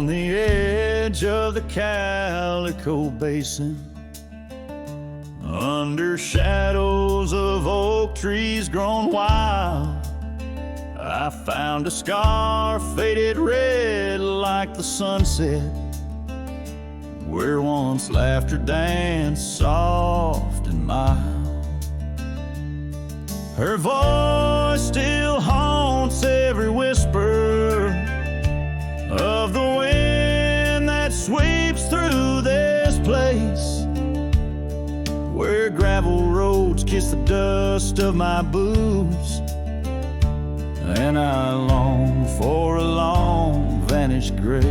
On the edge of the Calico Basin, under shadows of oak trees grown wild, I found a scar faded red like the sunset, where once laughter danced soft and mild. Her voice still haunts every whisper of the wind that sweeps through this place, where gravel roads kiss the dust of my boots, and I long for a long vanished grace.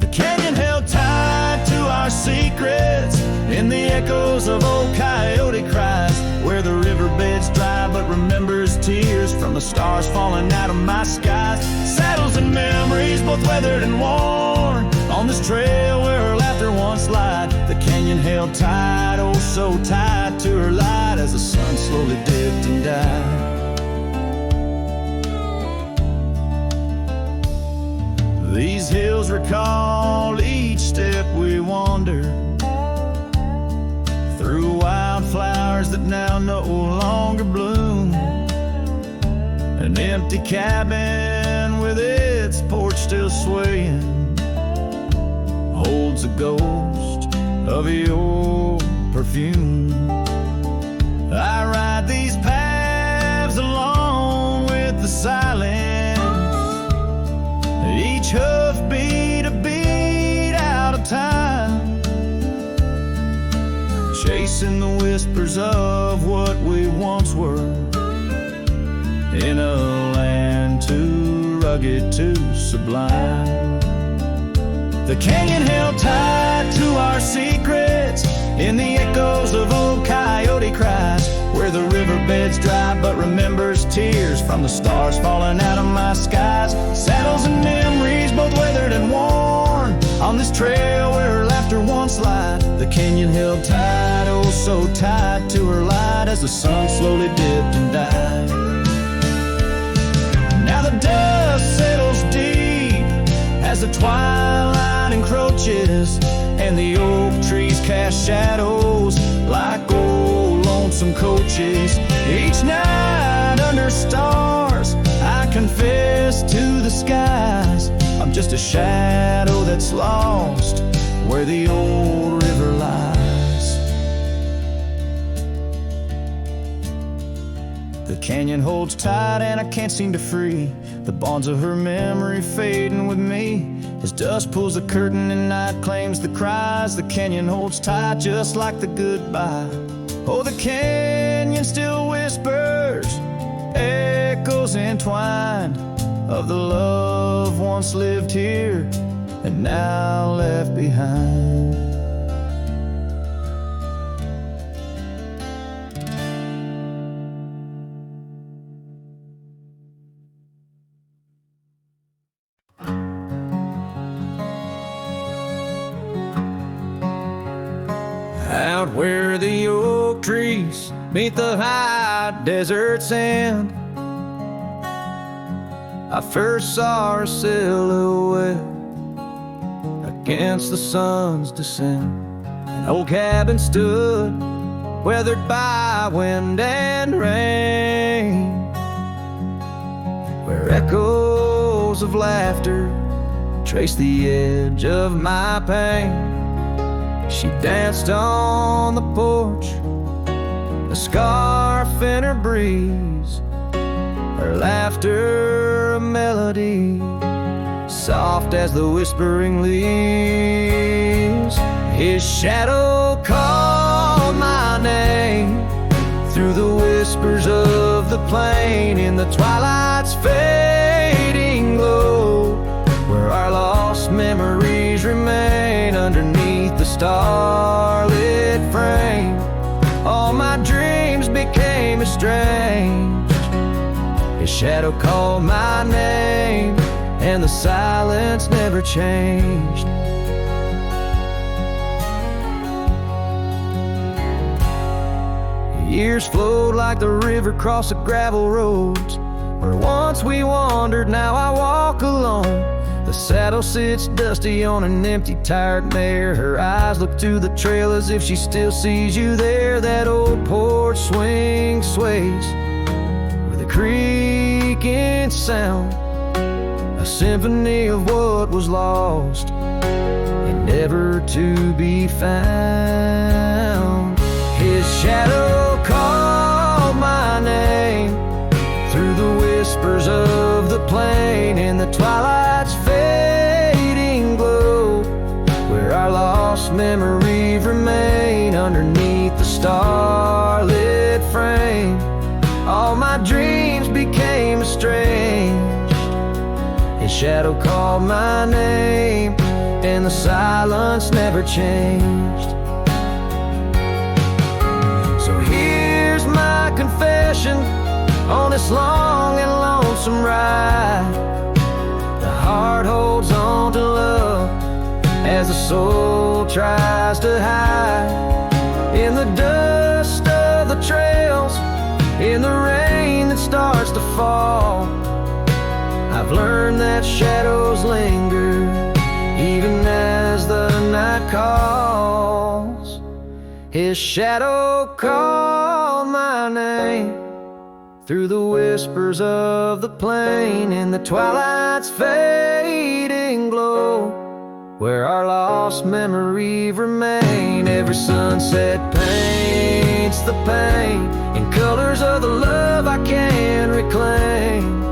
The canyon held tight to our secrets in the echoes of old coyote cries, where the riverbed's dry but remembers tears from the stars falling out of my skies. Saddles and memories, both weathered and worn, on this trail where her laughter once lied. The canyon held tight, oh so tight to her light, as the sun slowly dipped and died. These hills recall each step we wandered, through wildflowers that now no longer bloom. An empty cabin with its porch still swaying holds a ghost of your perfume. I ride these paths along with the silence, each hoofbeat a beat out of time, chasing the whispers of what we once were, in a land too rugged, too sublime. The canyon held tight to our secrets in the echoes of old coyote cries, where the riverbed's dry but remembers tears from the stars falling out of my skies. Saddles and memories, both weathered and worn, on this trail where her laughter once lied. The canyon held tight, oh so tight to her light, as the sun slowly dipped and died. Now the dust settles deep as the twilight encroaches, and the oak trees cast shadows like old lonesome coaches. Each night under stars I confess to the skies, I'm just a shadow that's lost where the old river lies. The canyon holds tight and I can't seem to free the bonds of her memory fading with me. As dusk pulls the curtain and night claims the cries, the canyon holds tight just like the goodbye. Oh, the canyon still whispers, echoes entwined, of the love once lived here and now left behind. Out where the oak trees meet the high desert sand, I first saw her silhouette against the sun's descent. An old cabin stood, weathered by wind and rain, where echoes of laughter traced the edge of my pain. She danced on the porch, a scarf in her breeze, her laughter a melody, soft as the whispering leaves. His shadow called my name through the whispers of the plain, in the twilight's fading glow, where our lost memories remain underneath the starlit frame. All my dreams became estranged. His shadow called my name, and the silence never changed. Years flowed like the river across the gravel roads, where once we wandered, now I walk alone. The saddle sits dusty on an empty, tired mare. Her eyes look to the trail as if she still sees you there. That old porch swing sways with a creaking sound, a symphony of what was lost and never to be found. His shadow called my name through the whispers of the plain, in the twilight's fading glow, where our lost memories remain. Underneath the starlit frame, all my dreams became estranged. His shadow called my name, and the silence never changed. So here's my confession on this long and lonesome ride. The heart holds on to love as the soul tries to hide. In the dust of the trails, in the rain that starts to fall, I've learned that shadows linger even as the night calls. His shadow called my name through the whispers of the plain, in the twilight's fading glow, where our lost memories remain. Every sunset paints the pain in colors of the love I can't reclaim.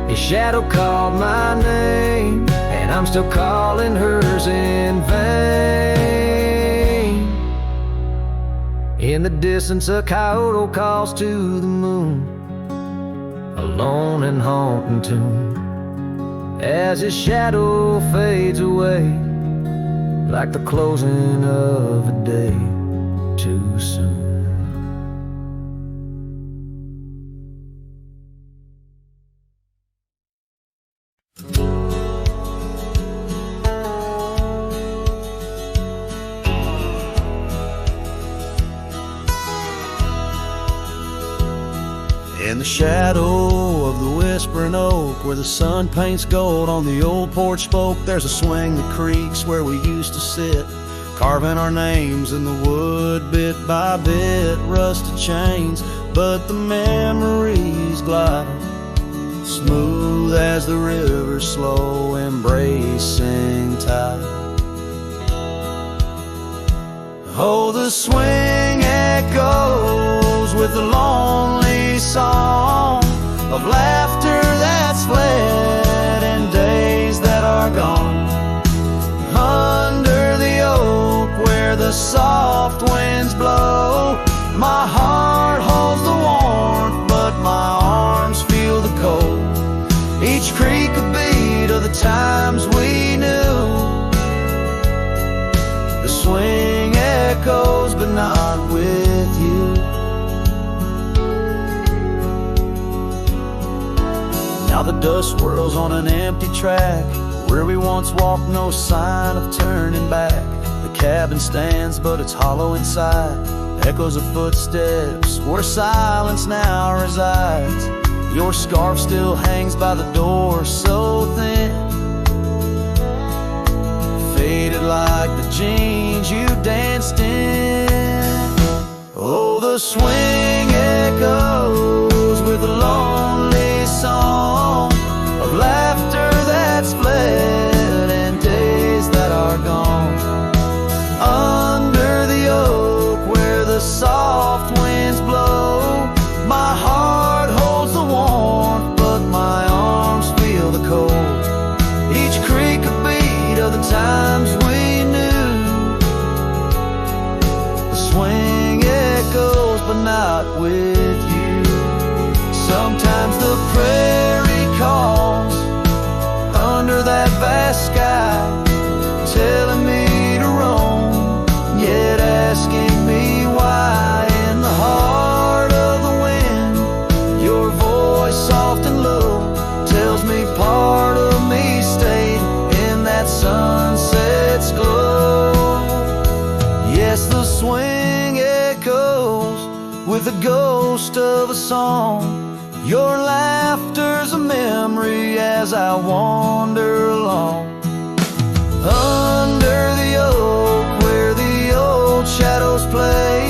His shadow called my name, and I'm still calling hers in vain. In the distance a coyote calls to the moon, a lone and haunting tune, as his shadow fades away like the closing of a day too soon. In the shadow of the whispering oak, where the sun paints gold on the old porch spoke, there's a swing that creaks where we used to sit, carving our names in the wood bit by bit. Rusted chains, but the memories glide smooth as the river's slow embracing tide. Oh, the swing echoes with the lonely song of laughter that's fled and days that are gone. Under the oak where the soft winds blow, my heart holds the warmth, but my arms feel the cold. Each creak a beat of the times we knew. The swing echoes, but not with you. Now the dust swirls on an empty track, where we once walked, no sign of turning back. The cabin stands, but it's hollow inside. Echoes of footsteps where silence now resides. Your scarf still hangs by the door, so thin, faded like the jeans you danced in. Oh, the swing echoes with a lonely song of laughter that's fled and days that are gone. Under the oak where the soft winds blow, my heart holds the warmth, but my arms feel the cold. Each creak a beat of the times we knew. The swing echoes, but not with you. Sometimes the prairie calls under that vast sky, telling me to roam, yet asking me why. In the heart of the wind, your voice soft and low tells me part of me stayed in that sunset's glow. Yes, the swing echoes with the ghost of a song Your laughter's a memory as I wander along. Under the oak where the old shadows play,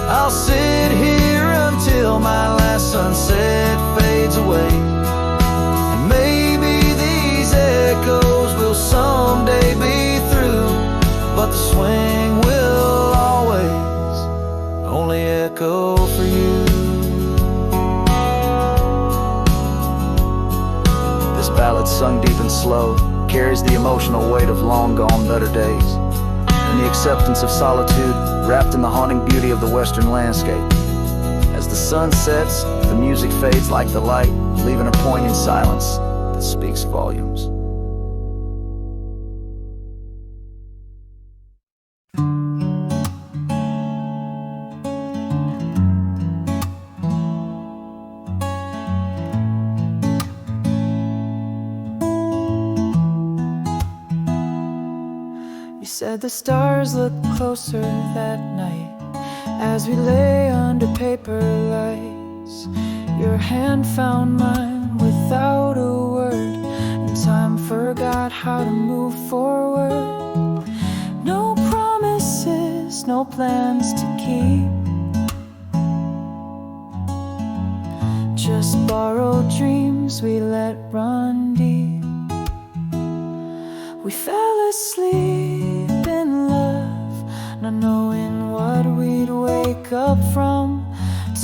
I'll sit here until my last sunset fades away. And maybe these echoes will someday be through, but the swing will always only echo for you. This ballad, sung deep and slow, carries the emotional weight of long gone better days, and the acceptance of solitude wrapped in the haunting beauty of the western landscape. As the sun sets, the music fades like the light, leaving a poignant silence that speaks volumes. Said the stars looked closer that night as we lay under paper lights. Your hand found mine without a word, and time forgot how to move forward. No promises, no plans to keep, just borrowed dreams we let run deep. We fell asleep in love, not knowing what we'd wake up from.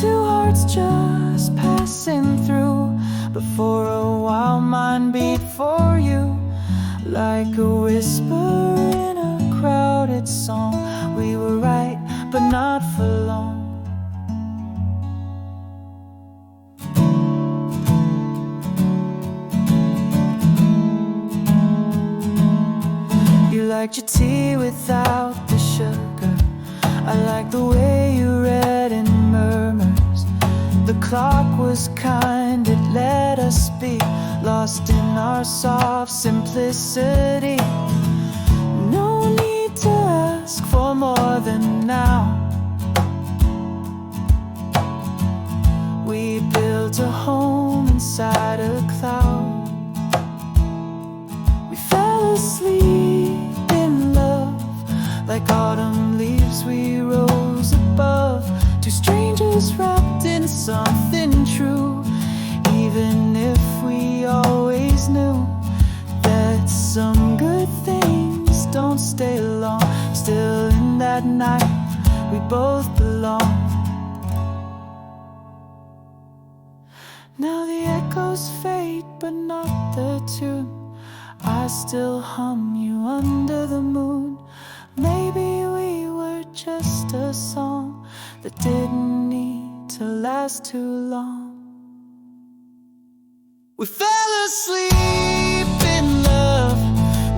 Two hearts just passing through, but for a while mine beat for you, like a whisper in a crowded song. We were right, but not for long. You liked your tea without the sugar. I liked the way you read in murmurs. The clock was kind, it let us be lost in our soft simplicity. No need to ask for more than now. We built a home inside a cloud. We fell asleep in love, like autumn leaves we rose above. Two strangers wrapped in something true, even if we always knew that some good things don't stay long. Still in that night we both belong. Now the echoes fade, but not the tune. I still hum you under the moon. Maybe we were just a song that didn't need to last too long. We fell asleep in love,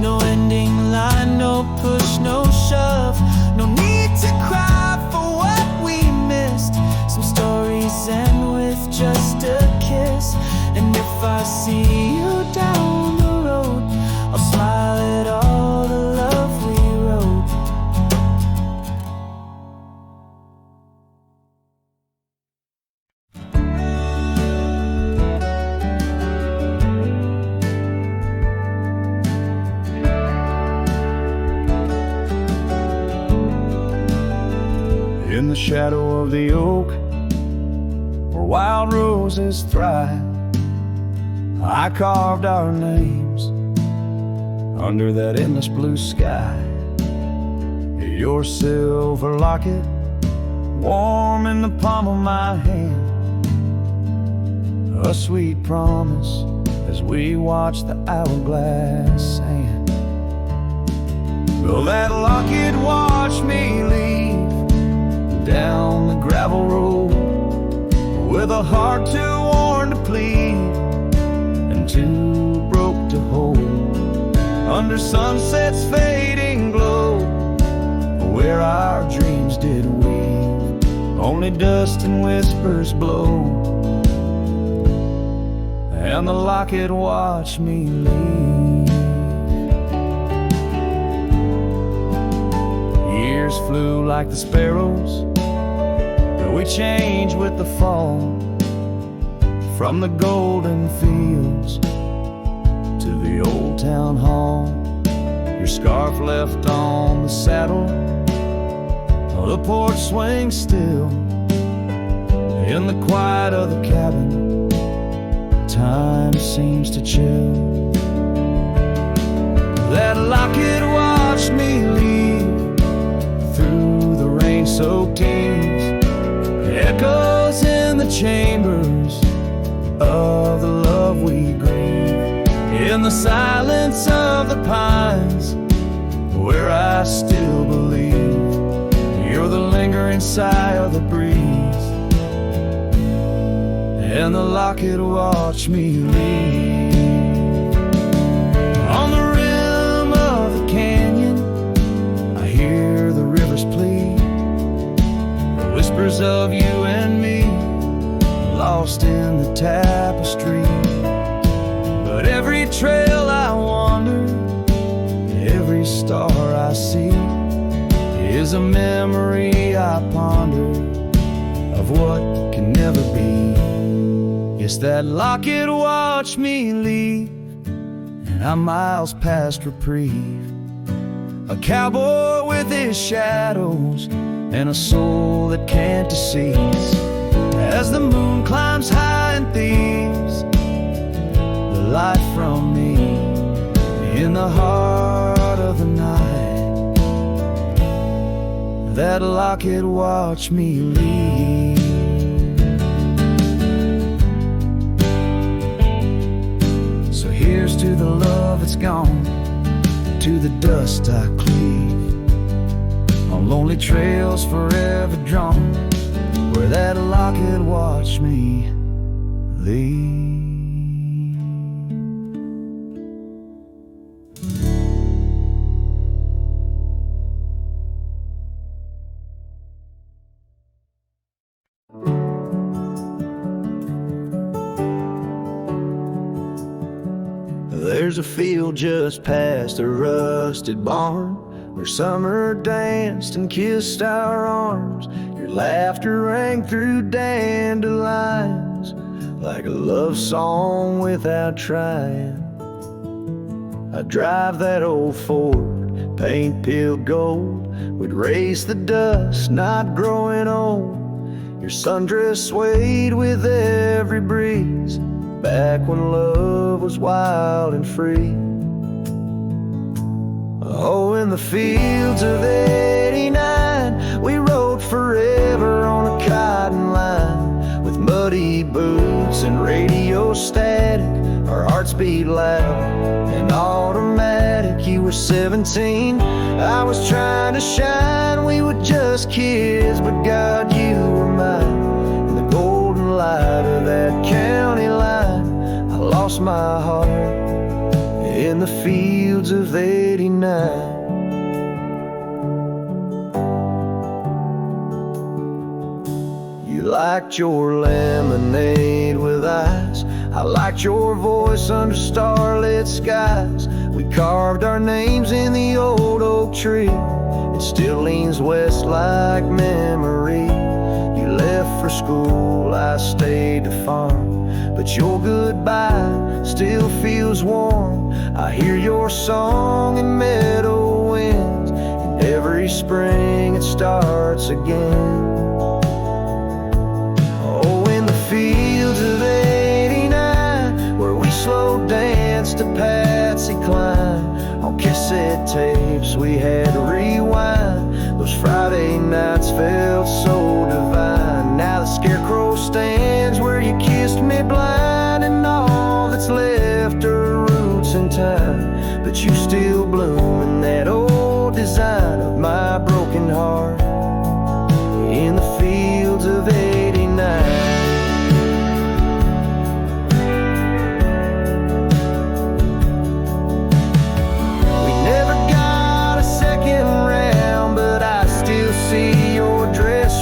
no ending line, no push, no shove. No need to cry for what we missed. Some stories end with just a kiss. And if I see you down the road, I'll smile at all the love we wrote. In the shadow of the oak, where wild roses thrive, I carved our names under that endless blue sky. Your silver locket, warm in the palm of my hand, a sweet promise as we watch the hourglass sand. Will that locket watch me leave down the gravel road, with a heart too worn to plead and too broke to hold, under sunset's fading glow, where our dreams did weave, only dust and whispers blow, and the locket watched me leave. Years flew like the sparrows, but we changed with the fall. From the golden fields to the old town hall, your scarf left on the saddle, the porch swings still. In the quiet of the cabin, time seems to chill. That locket watched me leave through the rain-soaked eaves, echoes in the chambers of the love we grieve. In the silence of the pines, where I still believe you're the lingering sigh of the breeze. And the locket watched me leave. On the rim of the canyon, I hear the river's plea, the whispers of you and me, lost in the tapestry. But every trail I wander, every star I see, is a memory I ponder of what can never be. Yes, that locket watched me leave, and I'm miles past reprieve. A cowboy with his shadows and a soul that can't deceive. As the moon climbs high and thieves the light from me in the heart of the night, that locket watched me leave. So here's to the love that's gone, to the dust I cleave, on lonely trails forever drawn, where that locket watched me leave. There's a field just past a rusted barn, where summer danced and kissed our arms. Your laughter rang through dandelions like a love song without trying. I'd drive that old Ford, paint peeled gold, we'd race the dust, not growing old. Your sundress swayed with every breeze, back when love was wild and free. Oh, in the fields of '89, we rode forever on a cotton line, with muddy boots and radio static, our hearts beat loud and automatic. You were 17, I was trying to shine, we were just kids, but God, you were mine. In the golden light of that county line, I lost my heart in the fields of '89. You liked your lemonade with ice, I liked your voice under starlit skies. We carved our names in the old oak tree, it still leans west like memory. You left for school, I stayed to farm, but your goodbye still feels warm. I hear your song in meadow winds, and every spring it starts again. Oh, in the fields of '89, where we slow danced to Patsy Cline, on cassette tapes we had to rewind. Those Friday nights felt so divine. Now the scarecrow stands where you kissed me blind, and all that's left are roots in time, but you still bloom in that old design of my broken heart in the fields of '89.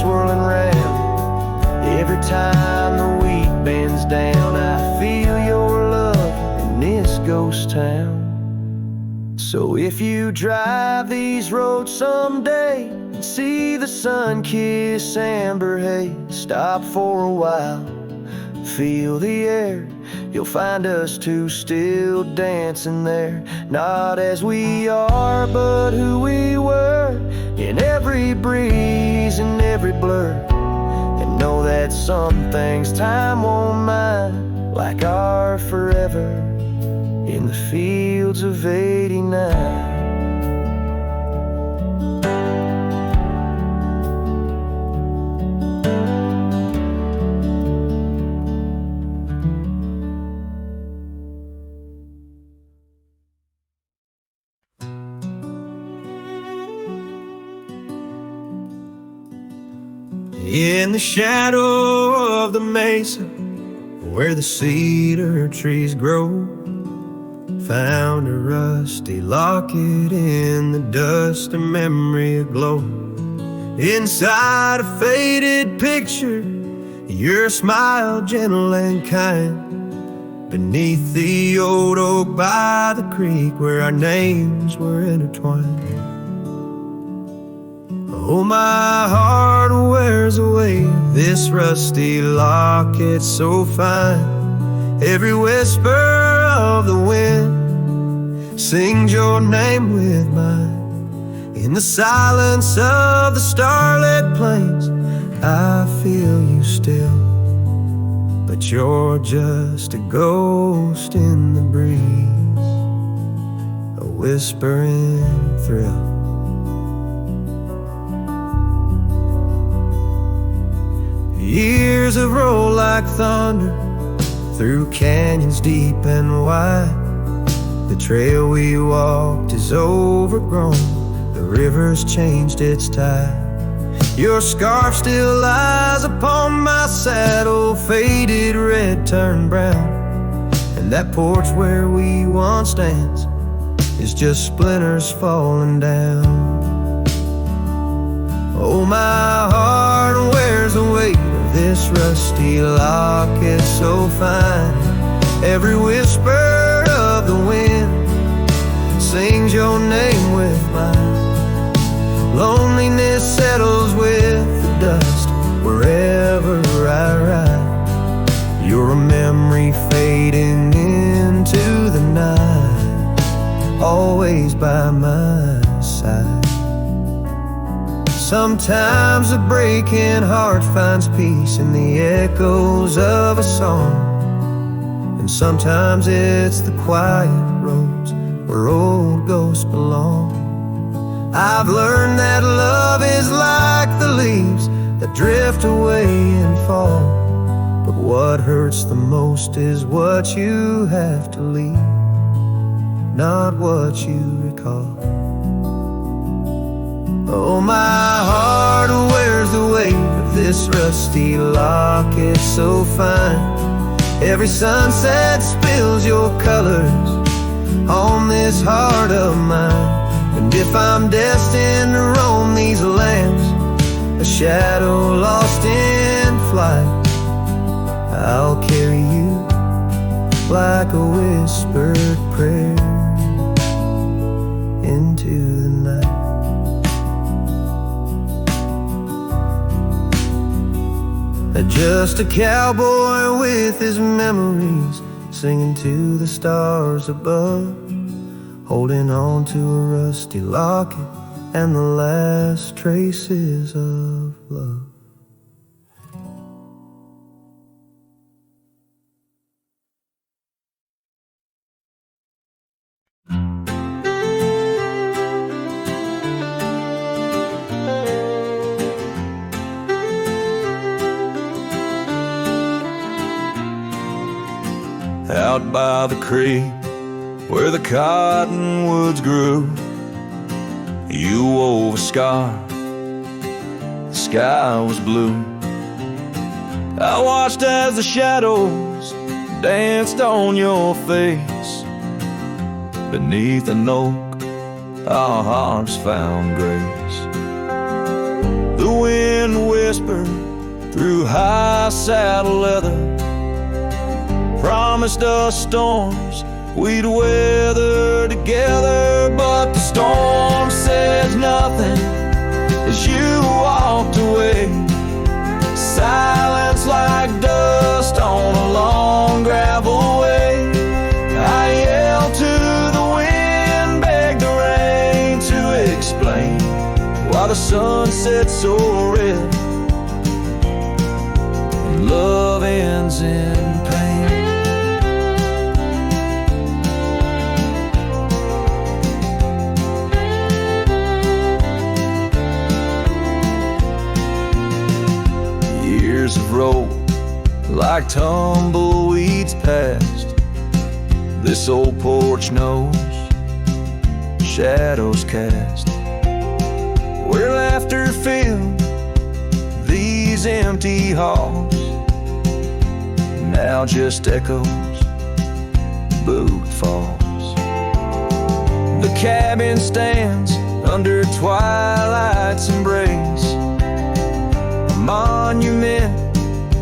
Swirling round every time the wheat bends down. I feel your love in this ghost town. So if you drive these roads someday and see the sun kiss amber haze, stop for a while, feel the air, you'll find us two still dancing there. Not as we are, but who we were, in every breeze and every blur. And know that some things time won't mind, like our forever in the fields of '89. In the shadow of the mesa, where the cedar trees grow, found a rusty locket in the dust, a memory aglow. Inside a faded picture, your smile gentle and kind, beneath the old oak by the creek where our names were intertwined. Oh, my heart wears away this rusty locket so fine. Every whisper of the wind sings your name with mine. In the silence of the starlit plains, I feel you still, but you're just a ghost in the breeze, a whispering thrill. Years have rolled like thunder through canyons deep and wide. The trail we walked is overgrown, the river's changed its tide. Your scarf still lies upon my saddle, faded red turned brown. And that porch where we once danced is just splinters falling down. Oh, my heart wears the weight of this rusty locket so fine. Every whisper of the wind sings your name with mine. Loneliness settles with the dust wherever I ride. You're a memory fading into the night, always by my side. Sometimes a breaking heart finds peace in the echoes of a song, and sometimes it's the quiet roads where old ghosts belong. I've learned that love is like the leaves that drift away and fall, but what hurts the most is what you have to leave, not what you recall. Oh, my heart wears the weight of this rusty locket so fine. Every sunset spills your colors on this heart of mine. And if I'm destined to roam these lands, a shadow lost in flight, I'll carry you like a whispered prayer into the night. Just a cowboy with his memories, singing to the stars above, holding on to a rusty locket and the last traces of love. Out by the creek where the cottonwoods grew, you wove a scarf, the sky was blue. I watched as the shadows danced on your face. Beneath an oak, our hearts found grace. The wind whispered through high saddle leather, promised us storms we'd weather together. But the storm says nothing as you walked away. Silence like dust on a while the sun sets so red and love ends in pain. Years have rolled like tumbleweeds past this old porch knows shadows cast, where laughter filled these empty halls, now just echoes, boot falls. The cabin stands under twilight's embrace, a monument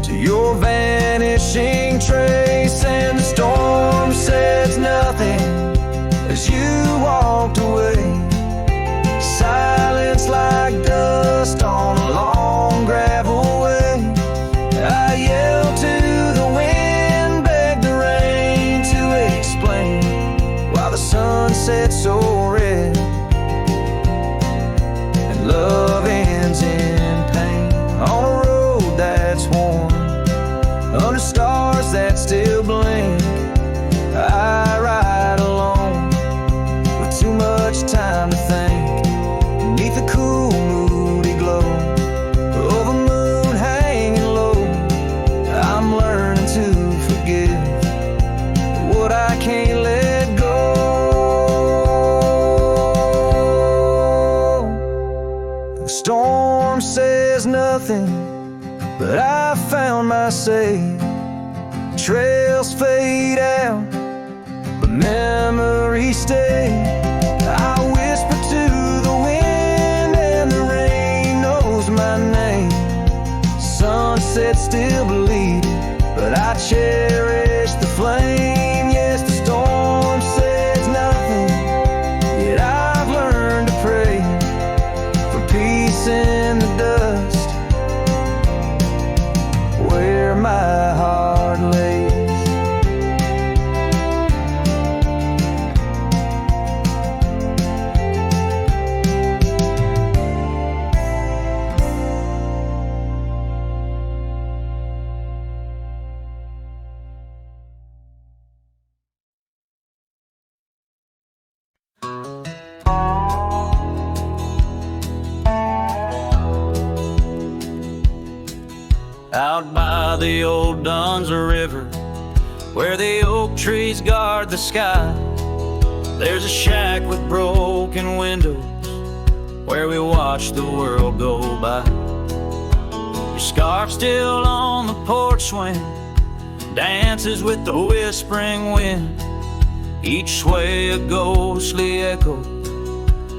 to your vanishing trace. And the storm says nothing as you walked away, silence like dust on a long gravel way. I yelled to the wind, begged the rain to explain why the sun sets so red and love ends in pain. On a road that's worn, under stars that still blink, I ride alone with too much time to think, beneath the cool moody glow of a moon hanging low. I'm learning to forgive what I can't let go. The storm says nothing, but I found my say. Trails fade out, but memories stay. I whisper to the wind and the rain knows my name. Sunset still bleeding, but I cherish the flame. Yes, the storm says nothing, yet I've learned to pray for peace in the dust where my heart lays. Out by the old Duns River, where the oak trees guard the sky, there's a shack with broken windows where we watch the world go by. Your scarf still on the porch swing dances with the whispering wind, each sway a ghostly echo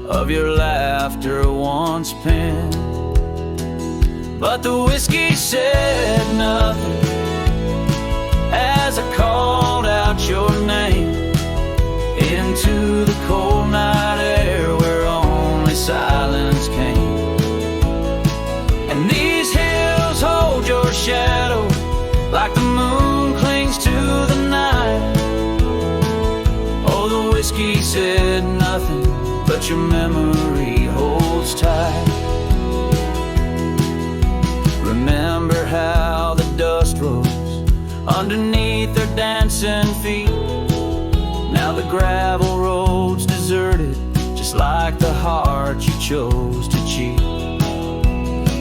of your laughter once penned. But the whiskey said nothing as I called out your name into the cold night air where only silence came. And these hills hold your shadow like the moon clings to the night. Oh, the whiskey said nothing, but your memory holds tight. Remember how the dust rose underneath their dancing feet. Now the gravel road's deserted, just like the heart you chose to cheat.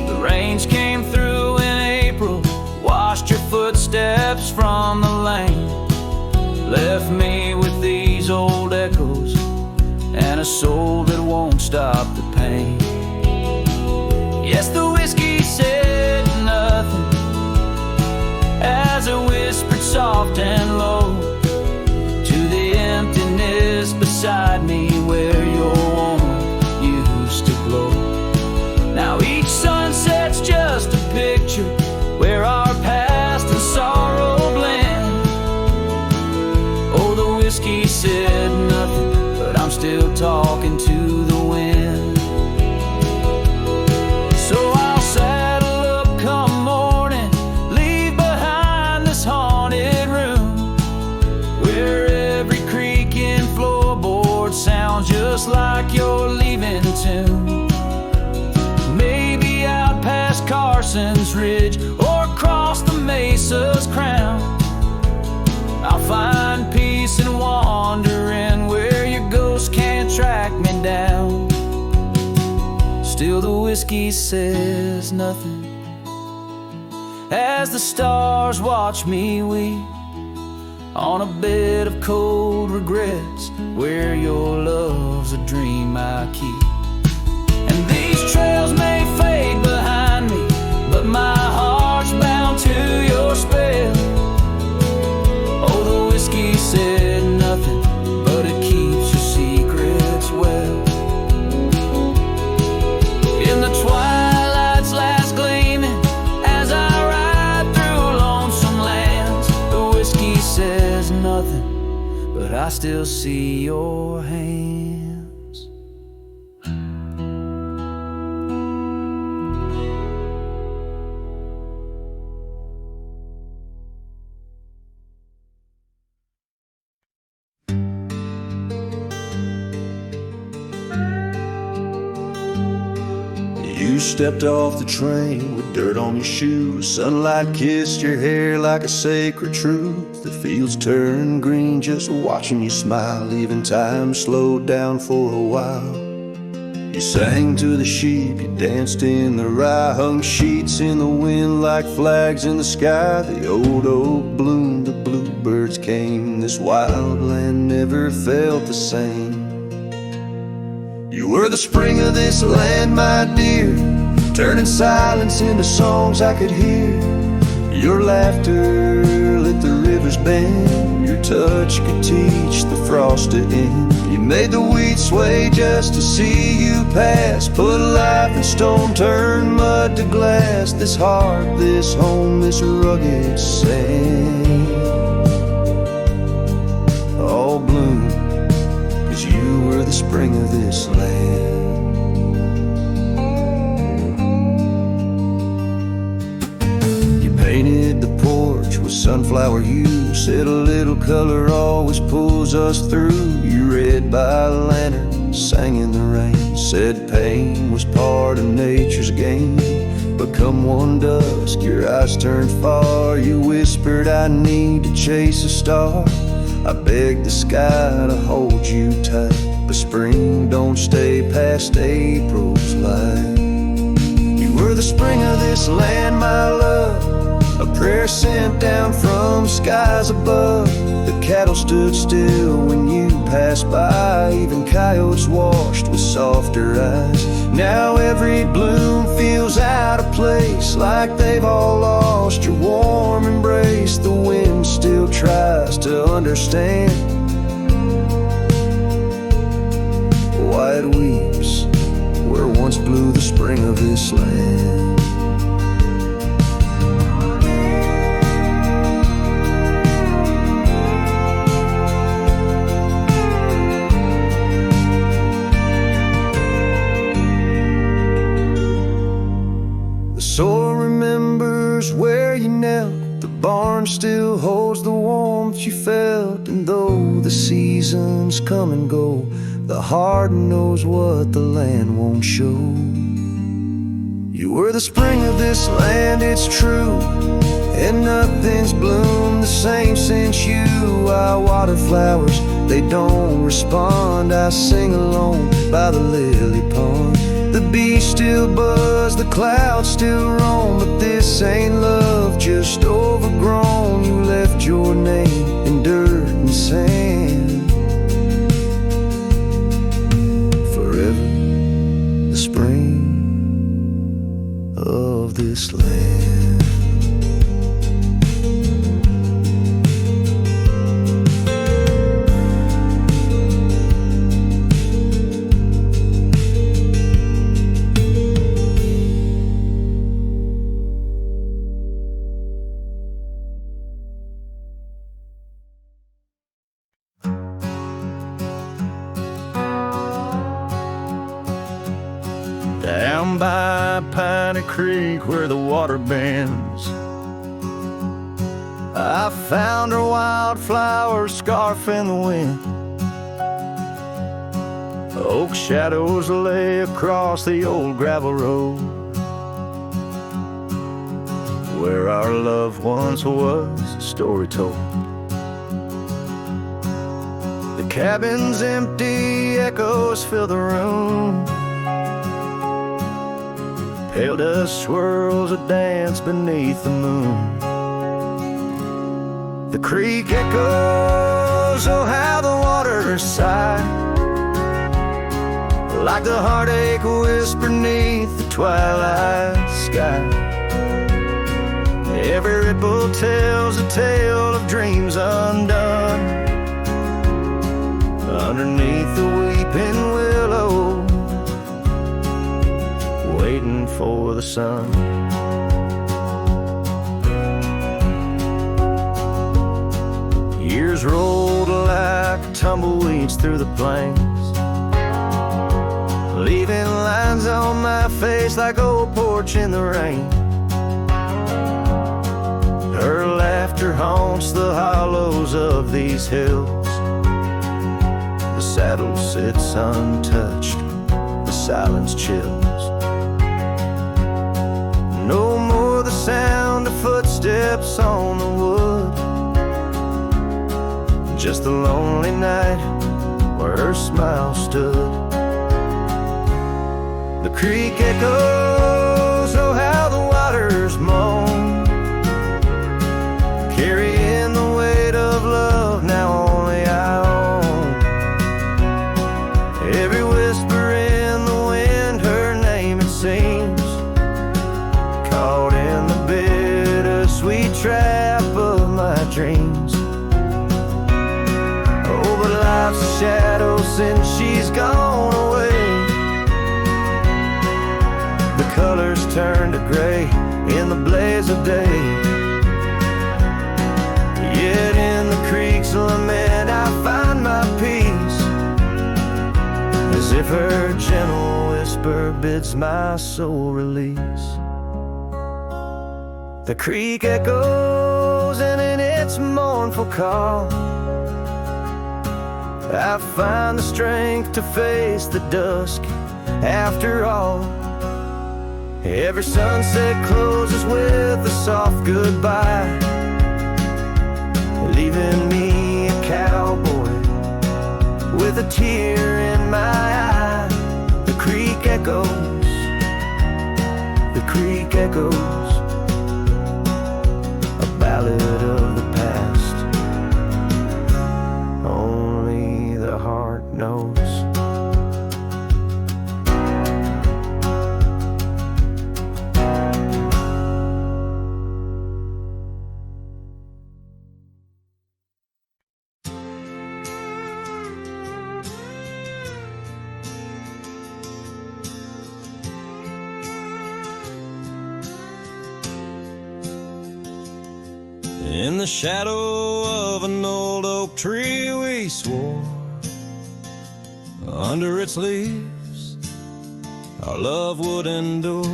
The rains came through in April, washed your footsteps from the lane, left me with these old echoes and a soul that won't stop the pain. Yes, the whiskey said nothing as it whispered soft and low to the emptiness beside me where your warmth used to glow. Now each sunset's just a picture where our past and sorrow blend. Oh, the whiskey said nothing, but I'm still talking to the wind. So I'll saddle up come morning, leave behind this haunted room where every creaking floorboard sounds just like your leaving tune. Still the whiskey says nothing as the stars watch me weep on a bed of cold regrets where your love's a dream I keep. And these trails may fade behind me, but my heart's bound to your spell. Oh, the whiskey said nothing, but it keeps your secrets well. In the twilight's last gleaming, as I ride through lonesome lands, the whiskey says nothing, but I still see your hands. You stepped off the train with dirt on your shoes. Sunlight kissed your hair like a sacred truth. The fields turned green just watching you smile. Even time slowed down for a while. You sang to the sheep, you danced in the rye, hung sheets in the wind like flags in the sky. The old oak bloomed, the bluebirds came. This wild land never felt the same. You were the spring of this land, my dear, turning silence into songs I could hear. Your laughter lit the river's bend. Your touch could teach the frost to end. You made the wheat sway just to see you pass. Put life in stone, turn mud to glass. This heart, this home, this rugged sand all bloom, 'cause you were the spring of this land. You painted the porch with sunflower hue, said a little color always pulls us through. You read by a lantern, sang in the rain, said pain was part of nature's game. But come one dusk, your eyes turned far. You whispered, I need to chase a star. I begged the sky to hold you tight, but spring don't stay past April's light. You were the spring of this land, my love, a prayer sent down from skies above. The cattle stood still when you passed by, even coyotes washed with softer eyes. Now every bloom feels out of place, like they've all lost your warm embrace. The wind still tries to understand why it weeps where once blew the spring of this land. Soul remembers where you knelt. The barn still holds the warmth you felt. And though the seasons come and go, the heart knows what the land won't show. You were the spring of this land, it's true, and nothing's bloomed the same since you. I water flowers, they don't respond. I sing alone by the lily pond. The bees still buzz, the clouds still roam, but this ain't love, just overgrown. You left your name in dirt and sand. Forever the spring of this land. Down by Piney Creek where the water bends, I found her wildflower scarf in the wind. Oak shadows lay across the old gravel road where our love once was a story told. The cabin's empty, echoes fill the room. Pale dust swirls a dance beneath the moon. The creek echoes, oh how the waters sigh, like the heartache whisper neath the twilight sky. Every ripple tells a tale of dreams undone, underneath the weeping willow, waiting for the sun. Years rolled like tumbleweeds through the plains, leaving lines on my face like old porch in the rain. Her laughter haunts the hollows of these hills. The saddle sits untouched, the silence chills. No more the sound of footsteps on the wood, just the lonely night where her smile stood. The creek echoes, oh how the waters moan, carrying the weight of love now only I own. Every whisper in the wind, her name it seems, caught in the bittersweet trap of my dreams. Oh, but life's a shadow since she's gone away. The colors turn to gray in the blaze of day. Yet in the creek's lament I find my peace, as if her gentle whisper bids my soul release. The creek echoes, and in its mournful call I find the strength to face the dusk after all. Every sunset closes with a soft goodbye, leaving me a cowboy with a tear in my eye. The creek echoes, the creek echoes, a ballad of the past, only the heart knows. In the shadow of an old oak tree we swore, under its leaves our love would endure.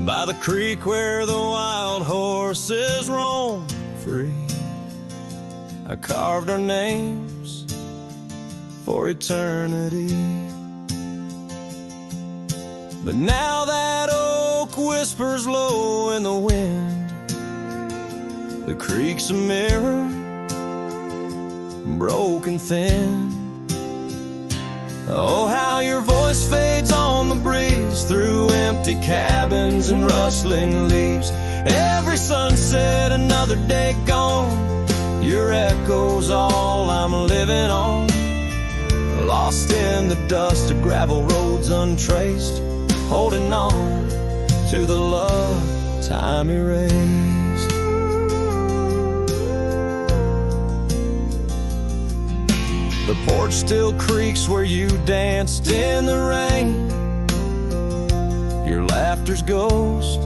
By the creek where the wild horses roam free, I carved our names for eternity. But now that oak whispers low in the wind, the creek's a mirror, broken thin. Oh, how your voice fades on the breeze through empty cabins and rustling leaves. Every sunset, another day gone, your echo's all I'm living on. Lost in the dust of gravel roads untraced, holding on to the love time erased. The porch still creaks where you danced in the rain. Your laughter's ghost,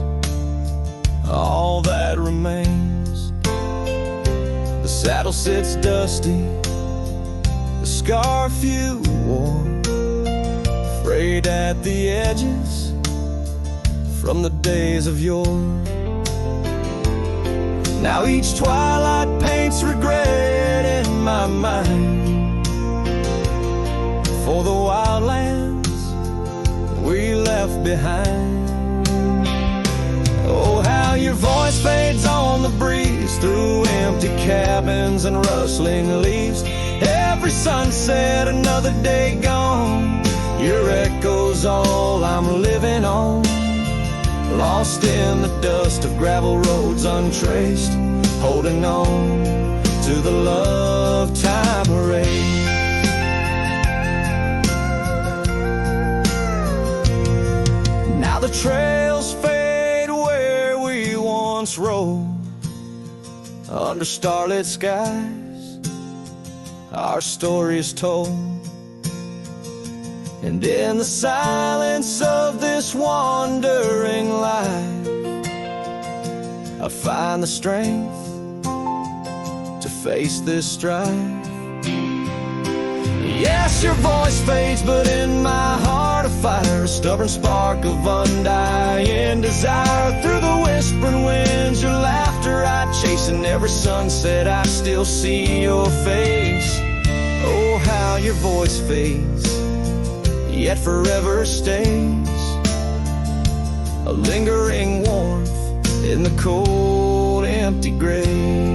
all that remains. The saddle sits dusty, the scarf you wore, frayed at the edges from the days of yore. Now each twilight paints regret in my mind for the wild lands we left behind. Oh, how your voice fades on the breeze through empty cabins and rustling leaves. Every sunset, another day gone, Your echo's all I'm living on, lost in the dust of gravel roads untraced, holding on to the love time parade. Now the trails fade where we once rode, under starlit skies our story is told. And in the silence of this wandering life, I find the strength to face this strife. Yes, your voice fades, but in my heart a fire, a stubborn spark of undying desire. Through the whispering winds, your laughter I chase, and every sunset I still see your face. Oh, how your voice fades, yet forever stays, a lingering warmth in the cold, empty graves.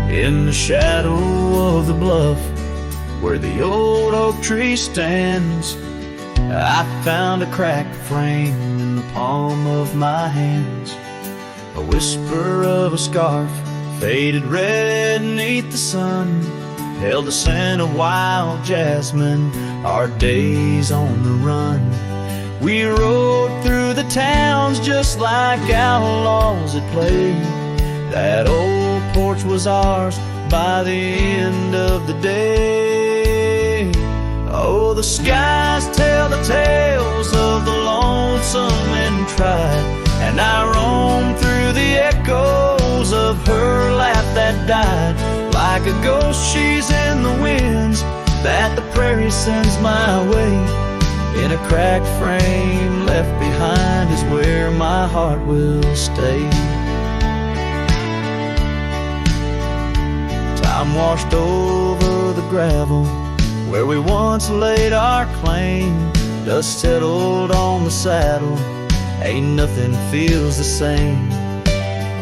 In the shadow of the bluff, where the old oak tree stands, I found a cracked frame in the palm of my hands. A whisper of a scarf, faded red beneath the sun, held the scent of wild jasmine, our days on the run. We rode through the towns just like outlaws at play. That old porch was ours by the end of the day. Oh, the skies tell the tales of the lonesome and tried, and I roam through the echoes of her laugh that died. Like a ghost she's in the winds that the prairie sends my way. In a cracked frame left behind is where my heart will stay. Time washed over the gravel where we once laid our claim. Dust settled on the saddle, ain't nothing feels the same.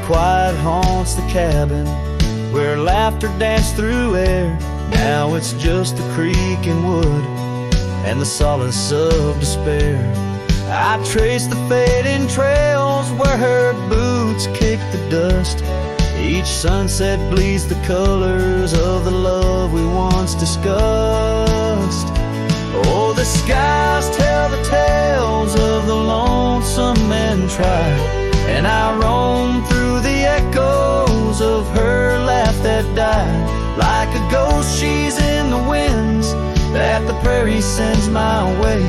Quiet haunts the cabin where laughter danced through air. Now it's just the creek and wood and the solace of despair. I trace the fading trails where her boots kick the dust. Each sunset bleeds the colors of the love we once discussed. Oh, the skies tell the tales of the lonesome and tried, and I roam through the echoes of her laugh that died. Like a ghost she's in the winds that the prairie sends my way.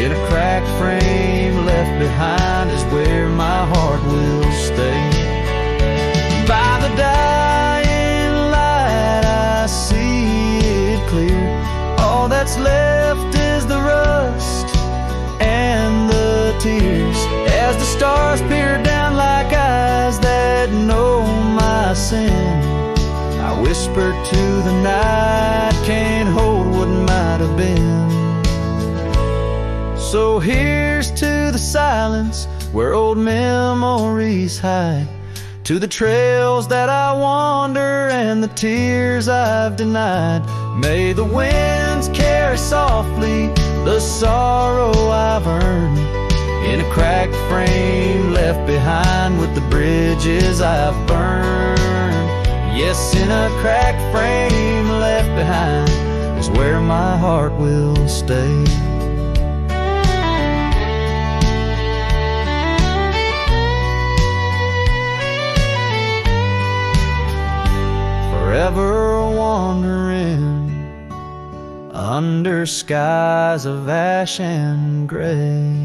In a cracked frame left behind is where my heart will stay. By the dying light I see it clear. All that's left is the rust and the tears, as the stars peer down like eyes that know my sin. I whisper to the night, can't hold what might have been. So here's to the silence where old memories hide, to the trails that I wander and the tears I've denied. May the winds carry softly the sorrow I've earned, in a cracked frame left behind with the bridges I've burned. Yes, in a cracked frame left behind is where my heart will stay. Forever wandering under skies of ash and gray.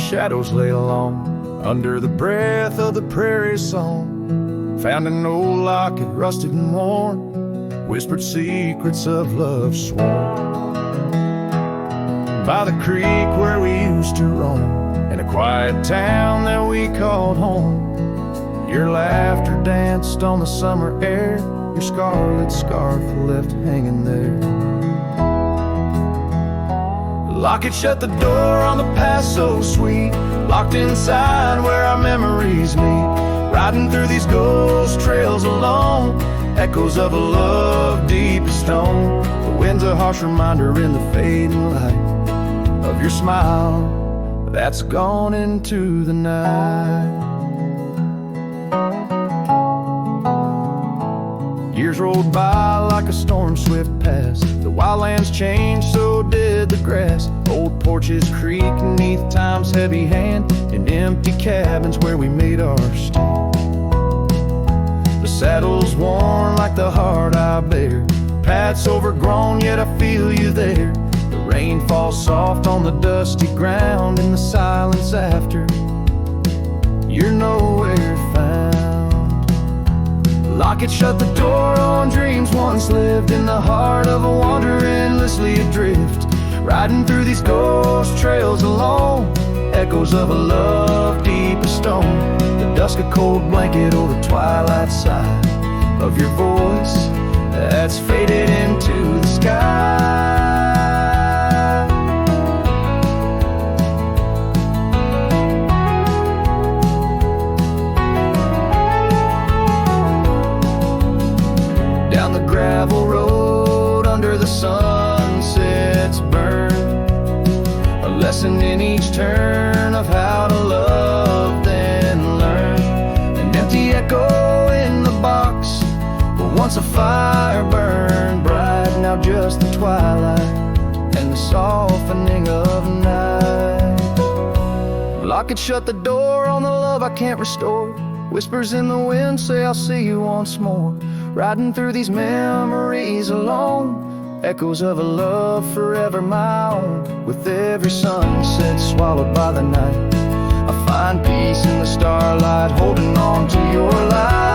shadows lay along under the breath of the prairie song. Found an old locket, rusted and worn, whispered secrets of love sworn. By the creek where we used to roam, in a quiet town that we called home, your laughter danced on the summer air, your scarlet scarf left hanging there. The locket shut the door on the past so sweet, locked inside where our memories meet. Riding through these ghost trails alone, echoes of a love deep as stone. The wind's a harsh reminder in the fading light of your smile that's gone into the night. Years rolled by like a storm swift past. The wildlands changed, so did the grass. Old porches creak beneath time's heavy hand, in empty cabins where we made our stand. The saddle's worn like the heart I bear, paths overgrown yet I feel you there. The rain falls soft on the dusty ground in the silence after you're nowhere found. Locket shut the door on dreams once lived in the heart of a wanderer endlessly adrift. Riding through these ghost trails alone, echoes of a love deep as stone. The dusk a cold blanket or the twilight side of your voice that's faded into the sky. Down the gravel road under the sunset's burn, a lesson in each turn of how to love then learn. An empty echo in the box, but once a fire burned bright, now just the twilight and the softening of night. Locket shut the door on the love I can't restore, whispers in the wind say I'll see you once more. Riding through these memories alone, echoes of a love forever my own. With every sunset swallowed by the night, I find peace in the starlight, holding on to your light.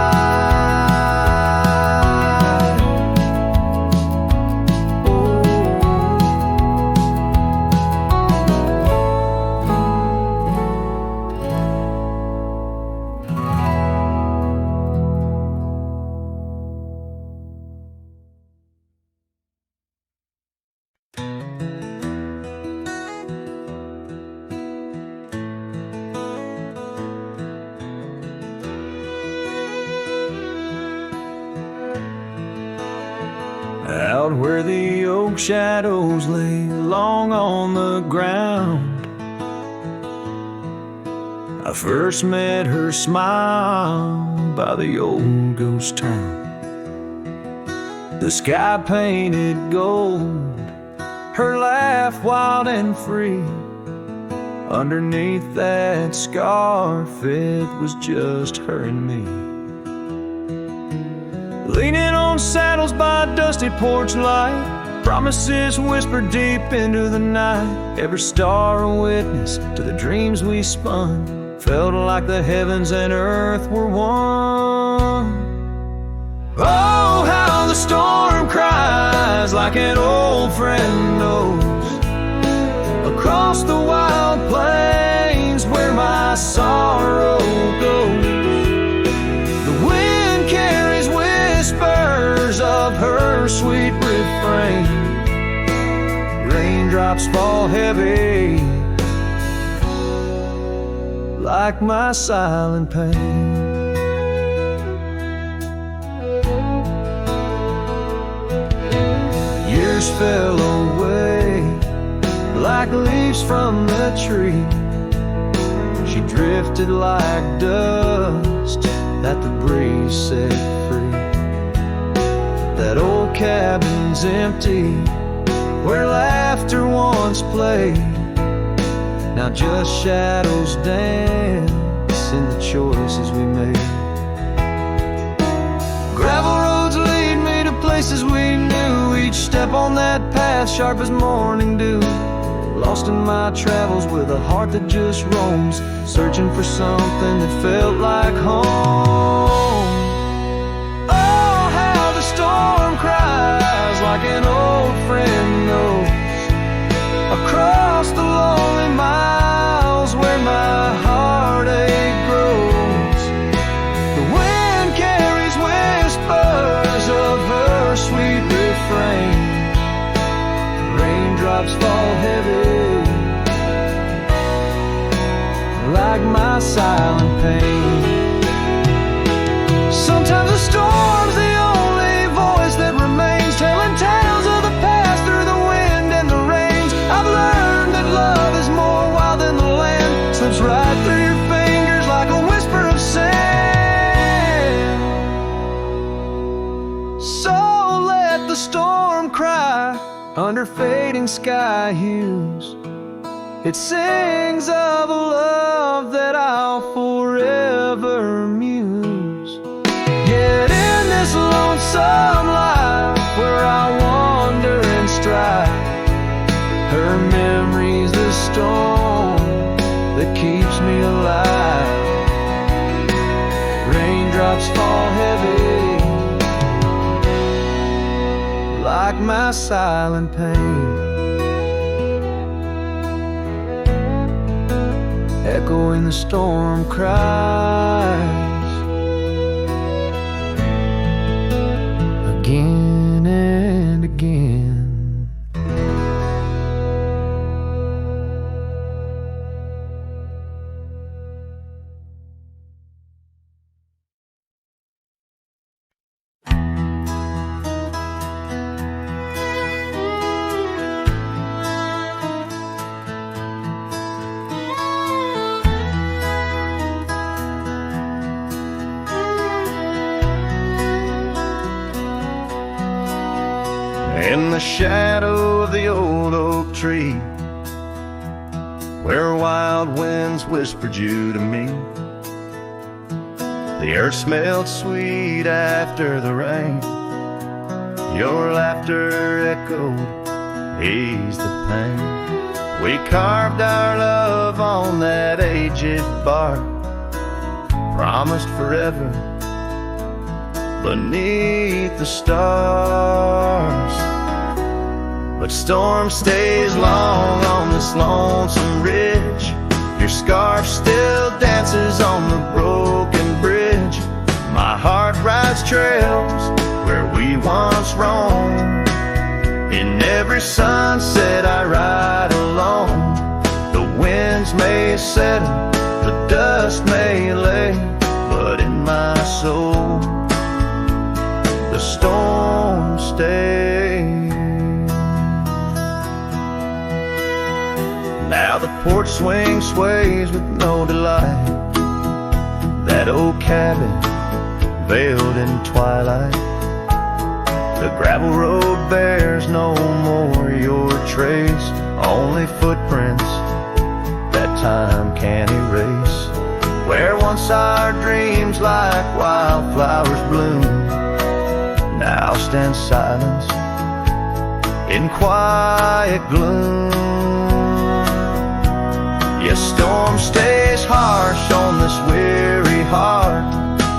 Out where the oak shadows lay long on the ground, I first met her smile by the old ghost town. The sky painted gold, her laugh wild and free. Underneath that scarf it was just her and me. Leaning on saddles by a dusty porch light, promises whispered deep into the night. Every star a witness to the dreams we spun, felt like the heavens and earth were one. Oh, how the storm cries like an old friend knows, across the wild plains where my sorrow goes. Whispers of her sweet refrain, raindrops fall heavy like my silent pain. Years fell away like leaves from the tree. She drifted like dust that the breeze set free. That old cabin's empty, where laughter once played. Now just shadows dance in the choices we made. Gravel roads lead me to places we knew, each step on that path sharp as morning dew. lost in my travels with a heart that just roams, searching for something that felt like home. Oh, how the storm cries like an old friend knows, across the lonely miles where my heartache grows. The wind carries whispers of her sweet refrain, raindrops fall heavy like my silent pain. Sometimes the storm's the only voice that remains, telling tales of the past through the wind and the rains. I've learned that love is more wild than the land, slips right through your fingers like a whisper of sand. So let the storm cry under fading sky hues. It sings of a love that I'll forever muse. Yet in this lonesome life where I wander and strive, her memory's the storm that keeps me alive. Raindrops fall heavy like my silent pain, echoing the storm cries again and again. In the shadow of the old oak tree, where wild winds whispered you to me, the earth smelled sweet after the rain. Your laughter echoed, eased the pain. We carved our love on that aged bark, promised forever beneath the stars. But storm stays long on this lonesome ridge. Your scarf still dances on the broken bridge. My heart rides trails where we once roamed. In every sunset I ride alone. The winds may settle, the dust may lay, but in my soul the storm stays. Now the porch swing sways with no delight, that old cabin veiled in twilight. The gravel road bears no more your trace, only footprints that time can't erase. Where once our dreams like wildflowers bloom, now stand silence in quiet gloom. Yes, storm stays harsh on this weary heart.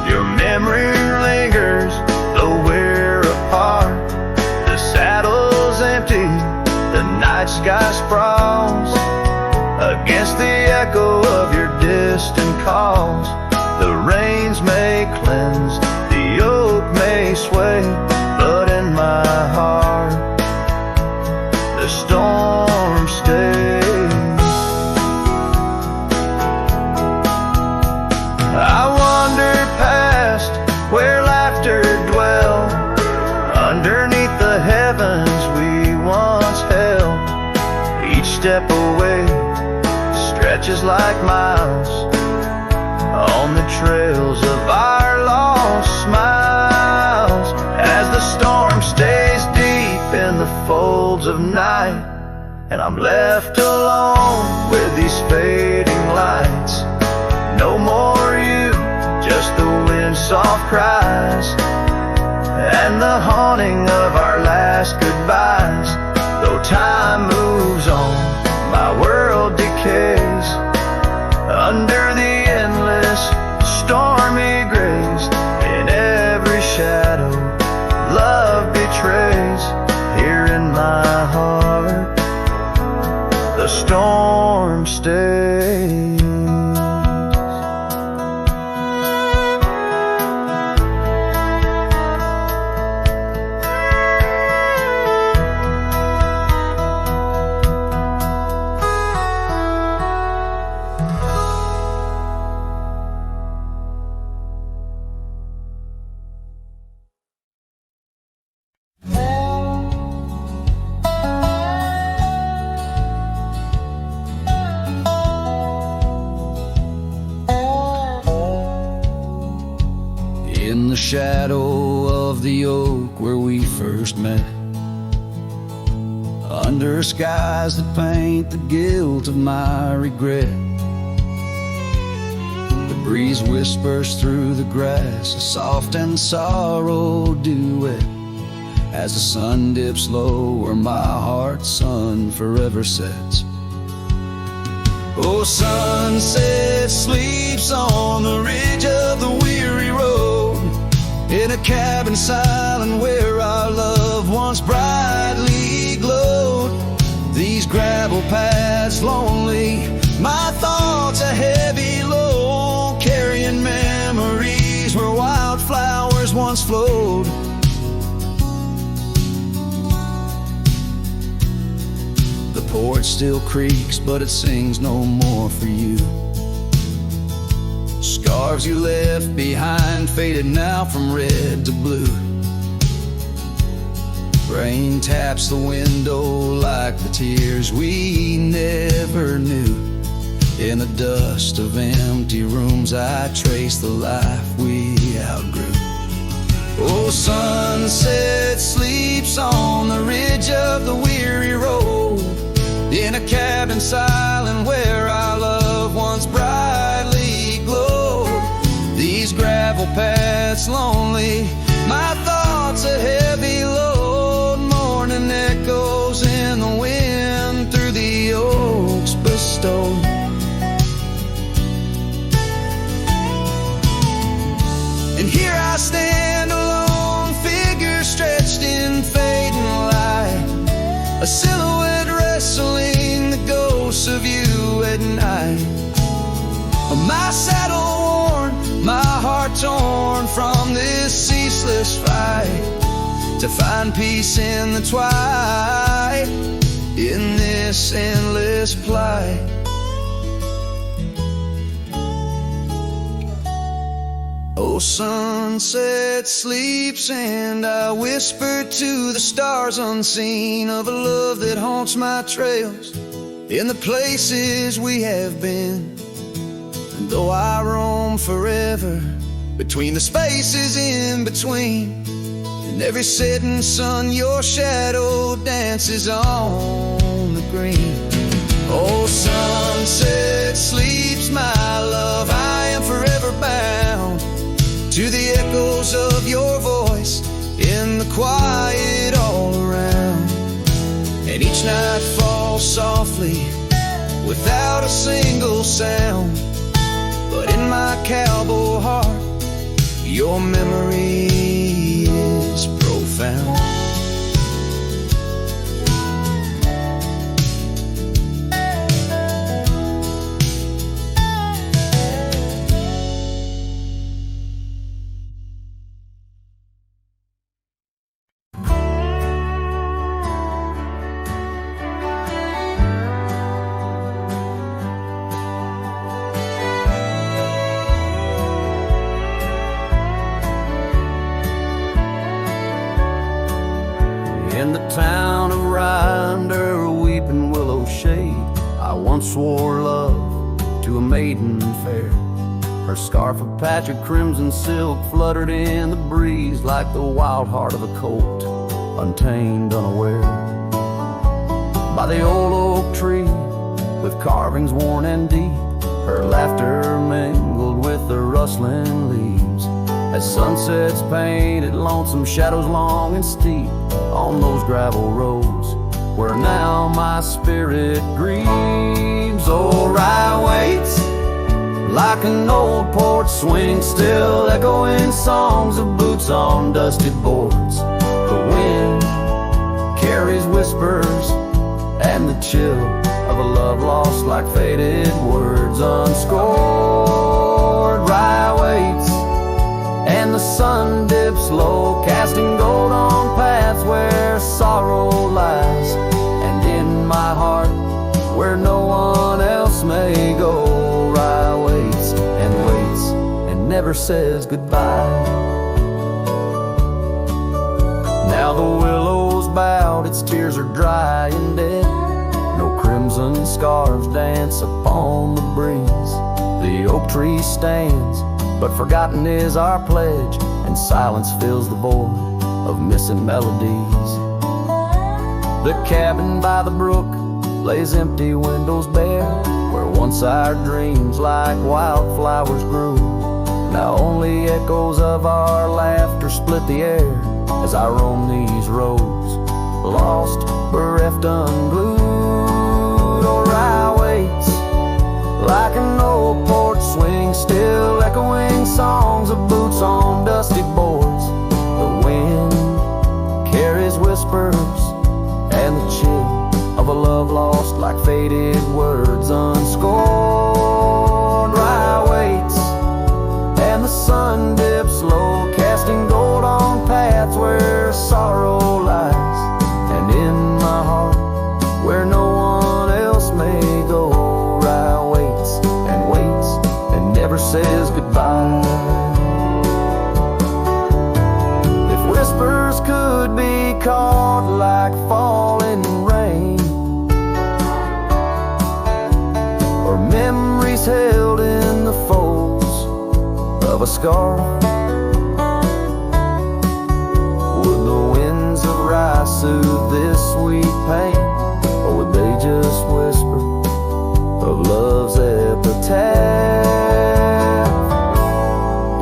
Your memory lingers, though we're apart. The saddle's empty, the night sky sprawls against the echo of your distant calls. The rains may cleanse, the oak may sway, but in my heart the storm stays. I wander past where laughter dwelled, underneath the heavens we once held. Each step away stretches like miles on the trails of our lost smiles. As the storm stays deep in the folds of night, and I'm left alone with these fading lights. No more you, just the wind's soft cries and the haunting of our last goodbyes. Though time moves on, in the shadow of the oak where we first met, under skies that paint the guilt of my regret. The breeze whispers through the grass, a soft and sorrow duet, as the sun dips low where my heart's sun forever sets. Oh, sunset sleeps on the ridge of the weary road, in a cabin silent where our love once brightly glowed. These gravel paths lonely, my thoughts a heavy load, carrying memories where wildflowers once flowed. The porch still creaks, but it sings no more for you. Scarves you left behind faded now from red to blue. Rain taps the window like the tears we never knew. In the dust of empty rooms I trace the life we outgrew. Oh, sunset sleeps on the ridge of the weary road, in a cabin silent where our love once brightly glowed. These gravel paths lonely, my thoughts a heavy load, mourning echoes in the wind through the oaks bestowed. And here I stand, a lone figure stretched in fading light, a silhouette wrestling the ghosts of you at night. My saddle worn, my heart torn from this ceaseless fight, to find peace in the twilight, in this endless plight. Oh, sunset sleeps and I whisper to the stars unseen of a love that haunts my trails in the places we have been. And though I roam forever between the spaces in between, in every setting sun your shadow dances on the green. Oh, sunset sleeps my love, I am forever bound to the echoes of your voice in the quiet all around. And each night falls softly without a single sound, but in my cowboy heart your memory is profound. In the town of Rye, under a weeping willow shade, I once swore love to a maiden fair. Her scarf of patch of crimson silk fluttered in the breeze like the wild heart of a colt, untamed, unaware. By the old oak tree, with carvings worn and deep, her laughter mingled with the rustling leaves, as sunsets painted lonesome shadows long and steep on those gravel roads where now my spirit grieves. Oh, Rye waits like an old porch swing, still echoing songs of boots on dusty boards. The wind carries whispers and the chill of a love lost like faded words unscored. Rye waits and the sun dips low, casting gold on paths where sorrow lies, and in my heart where no one else may go. Rye waits and never says goodbye. Now the willow's bowed, its tears are dry and dead, no crimson scarves dance upon the breeze. The oak tree stands, but forgotten is our pledge, and silence fills the void of missing melodies. The cabin by the brook lays empty windows bare, where once our dreams like wildflowers grew. Now only echoes of our laughter split the air as I roam these roads, lost, bereft, unglued. Oh, Rye waits like an old porch swing, still echoing songs of boots on dusty boards. The wind carries whispers and the chill of a love lost like faded words unscored. Rye waits and the sun dips low, casting gold on paths where sorrow lies. And in my heart, where no one else may go, Rye waits and never says goodbye. If whispers could be caught like falling rain, or memories held in the folds of a scar, would the winds of Rye soothe this sweet pain, or would they just whisper of love's epitaph?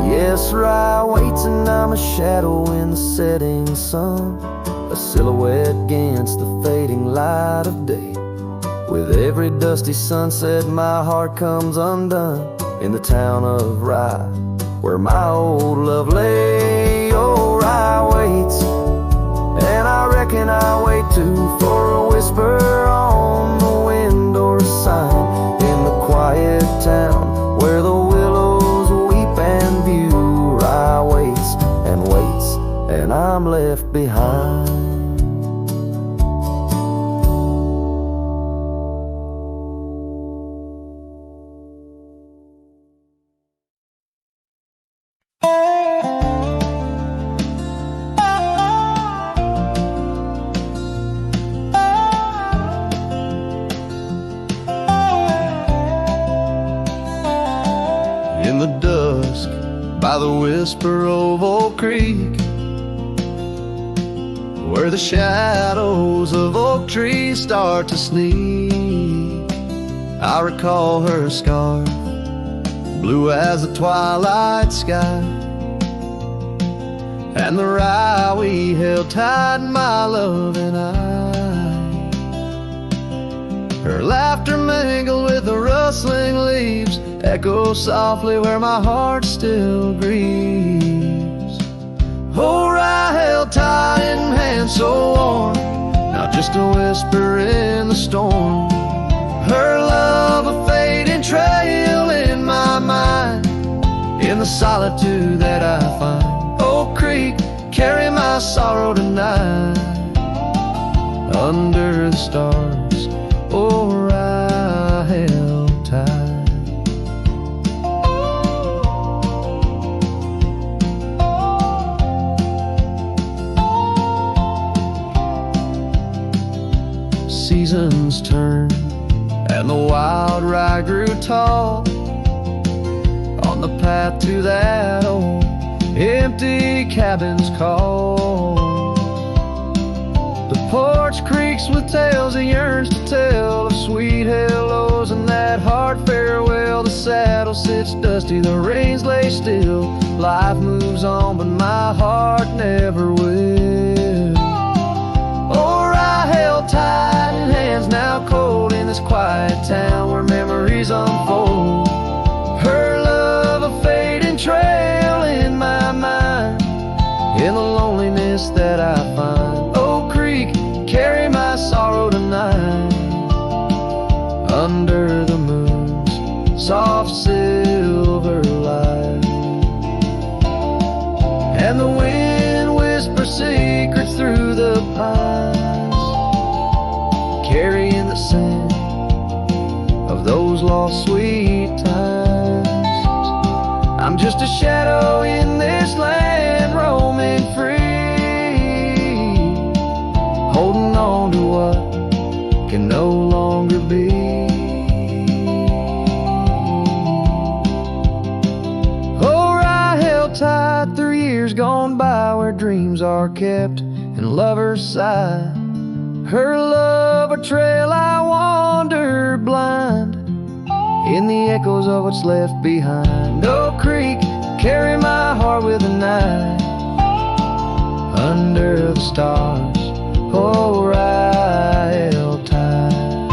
Yes, Rye waits and I'm a shadow in the setting sun, a silhouette against the fading light of day. With every dusty sunset my heart comes undone in the town of Rye, where my old love lay. Oh, Rye waits, and I reckon I wait too, for a whisper on the wind or a sign in the quiet town where the willows weep and view. Rye waits, and I'm left behind. In the dusk, by the whisper of Oak Creek, where the shadows of oak trees start to sneak, I recall her scarf, blue as the twilight sky, and the rye we held tight, my love and I. Her laughter mingled with the rustling leaves, echo softly where my heart still grieves. Oh, Rye held tight in hands so warm, not just a whisper in the storm. Her love a fading trail in my mind, in the solitude that I find. Oak Creek, carry my sorrow tonight, under the stars. Oh, Rye held tight. Seasons turned and the wild rye grew tall on the path to that old empty cabin's call. The porch creaks with tales it yearns to tell, of sweet hellos and that hard farewell. The saddle sits dusty, the reins lay still. Life moves on, but my heart never will. Oh, Rye held tight in hands now cold, in this quiet town where memories unfold. Her love a fading trail in my mind, in the loneliness that I find. Oak Creek, carry my sorrow tonight, under the moon's soft silver light. And the wind whispers secrets through the pines, carrying the scent of those lost sweet times. I'm just a shadow in this land, roaming free, holding on to what can no longer be. Oh, Rye held tight 3 years gone by where dreams are kept and lovers sigh. Her love a trail I wander blind in the echoes of what's left behind. No creek, carry my heart with a knife under the stars. Oh, right tide,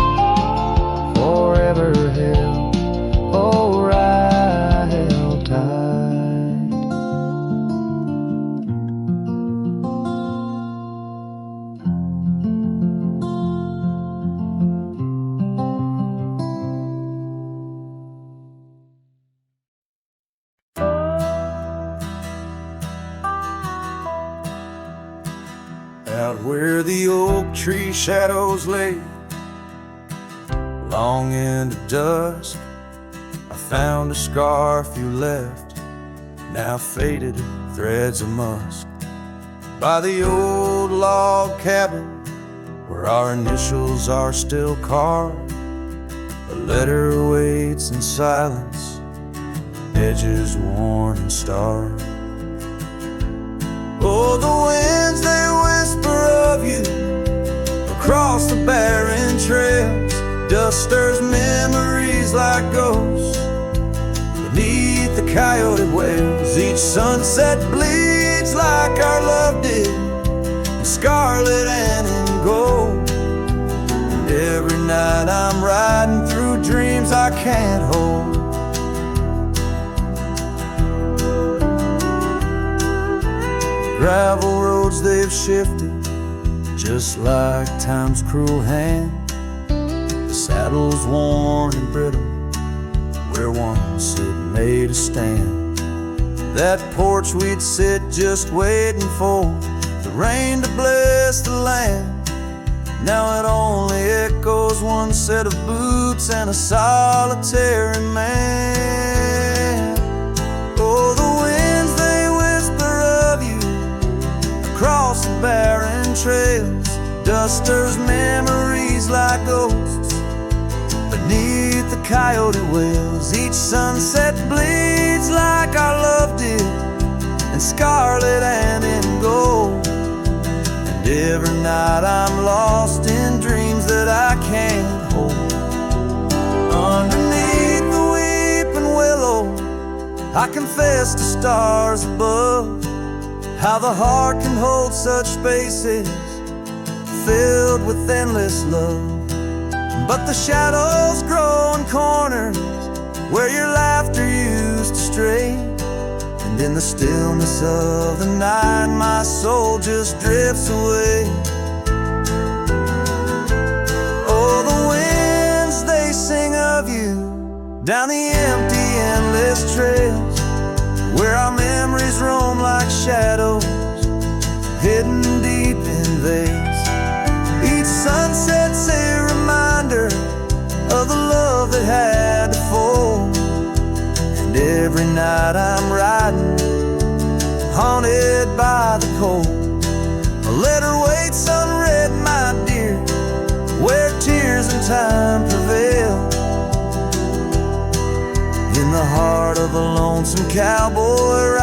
forever held. Oh, right tide. Out where the oak tree shadows lay, long into dusk, I found a scarf you left, now faded threads of musk. By the old log cabin, where our initials are still carved, a letter waits in silence, edges worn and starved. Oh, the winds, they whisper of you across the barren trails. Dust stirs memories like ghosts beneath the coyote wails. Each sunset bleeds like our love did, in scarlet and in gold. And every night I'm riding through dreams I can't hold. Gravel roads, they've shifted just like time's cruel hand. The saddle's worn and brittle where once it made a stand. That porch we'd sit just waiting for the rain to bless the land. Now it only echoes one set of boots and a solitary man. Oh, the winds, they whisper of you across the barren trails. Dust stirs memories like ghosts beneath the coyote wails. Each sunset bleeds like our love did, in scarlet and in gold. And every night I'm lost in dreams that I can't hold. Underneath the weeping willow, I confess to stars above how the heart can hold such spaces filled with endless love. But the shadows grow in corners where your laughter used to stray. And in the stillness of the night, my soul just drifts away. Oh, the winds, they sing of you down the empty, endless trails where our memories roam like shadows hidden deep in veils. Each sunset's a reminder of the love that had to fold. And every night I'm riding, haunted by the cold. A letter waits unread, my dear, where tears and time prevail. In the heart of a lonesome cowboy